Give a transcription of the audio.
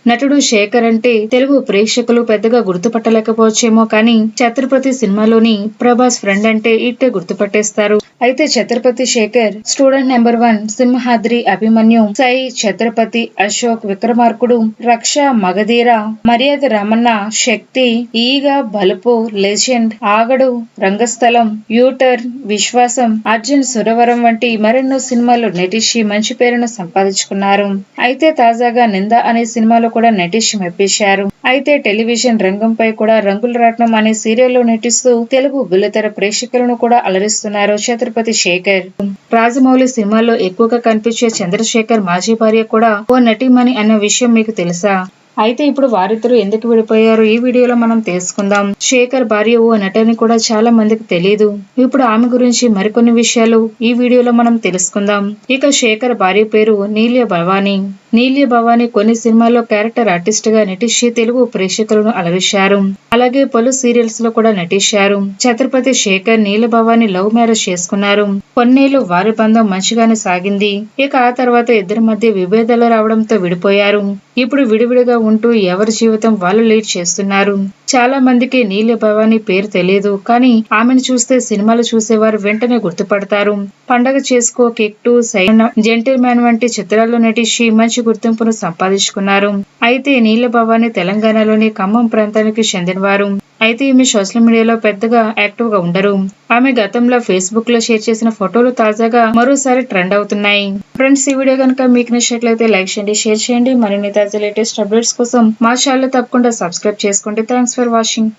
నటుడు శేఖర్ అంటే తెలుగు ప్రేక్షకులు పెద్దగా గుర్తుపట్టలేకపోవచ్చేమో కానీ ఛత్రపతి సినిమాలోని ప్రభాస్ ఫ్రెండ్ అంటే ఇట్టే గుర్తుపట్టేస్తారు. అయితే ఛత్రపతి శేఖర్ స్టూడెంట్ నెంబర్ 1, సింహాద్రి అభిమన్యు, సై, ఛత్రపతి అశోక్, విక్రమార్కుడు, రక్ష, మగధీర, మర్యాద రమణ, శక్తి, ఈగ, బలుపు, లెజెండ్, ఆగడు, రంగస్థలం, యూటర్, విశ్వాసం, అర్జున్, సురవరం వంటి మరెన్నో సినిమాల్లో నటించి మంచి పేరును సంపాదించుకున్నారు. అయితే తాజాగా నింద అనే సినిమాలో కూడా నటించి మెప్పించారు. అయితే టెలివిజన్ రంగంపై కూడా రంగుల రాట్నం అనే సీరియల్లో నటిస్తూ తెలుగు బుల్లితెర ప్రేక్షకులను కూడా అలరిస్తున్నారు ఛత్రపతి శేఖర్. రాజమౌళి సినిమాల్లో ఎక్కువగా కనిపించే చంద్రశేఖర్ మాజీ భార్య కూడా ఓ నటీమణి అన్న విషయం మీకు తెలుసా? అయితే ఇప్పుడు వారిద్దరూ ఎందుకు విడిపోయారు ఈ వీడియోలో మనం తెలుసుకుందాం. శేఖర్ భార్య ఓ నటని కూడా చాలా మందికి తెలియదు. ఇప్పుడు ఆమె గురించి మరికొన్ని విషయాలు ఈ వీడియోలో మనం తెలుసుకుందాం. ఇక శేఖర్ భార్య పేరు నీల్య భవానీ. నీల్య భవానీ కొన్ని సినిమాల్లో క్యారెక్టర్ ఆర్టిస్ట్ గా నటించి తెలుగు ప్రేక్షకులను అలరించారు. అలాగే పలు సీరియల్స్ లో కూడా నటించారు. ఛత్రపతి శేఖర్ నీల్య భవానీ లవ్ మ్యారేజ్ చేసుకున్నారు. కొన్నేళ్లు వారి బంధం మంచిగానే సాగింది. ఇక ఆ తర్వాత ఇద్దరి మధ్య విభేదాలు రావడంతో విడిపోయారు. ఇప్పుడు విడివిడిగా ఉంటూ ఎవరి జీవితం వాళ్ళు లీడ్ చేస్తున్నారు. చాలా మందికి నీల్య భవానీ పేరు తెలియదు, కానీ ఆమెను చూస్తే సినిమాలు చూసేవారు వెంటనే గుర్తుపడతారు. పండగ చేసుకో, కిక్ 2, సైన్, జెంటిల్ మ్యాన్ వంటి చిత్రాల్లో నటించి మంచి గుర్తింపును సంపాదించుకున్నారు. అయితే నీల్య భవానీ తెలంగాణలోని ఖమ్మం ప్రాంతానికి చెందినవారు. అయితే ఈమె సోషల్ మీడియాలో పెద్దగా యాక్టివ్ గా ఉండరు. ఆమె గతంలో ఫేస్బుక్ లో షేర్ చేసిన ఫోటోలు తాజాగా మరోసారి ట్రెండ్ అవుతున్నాయి. ఫ్రెండ్స్, ఈ వీడియో కనుక మీకు నచ్చినట్లయితే లైక్ చేయండి, షేర్ చేయండి. మరిన్ని తాజా లేటెస్ట్ అప్డేట్స్ కోసం మా ఛానల్ తప్పకుండా సబ్స్క్రైబ్ చేసుకోండి. Thanks for watching.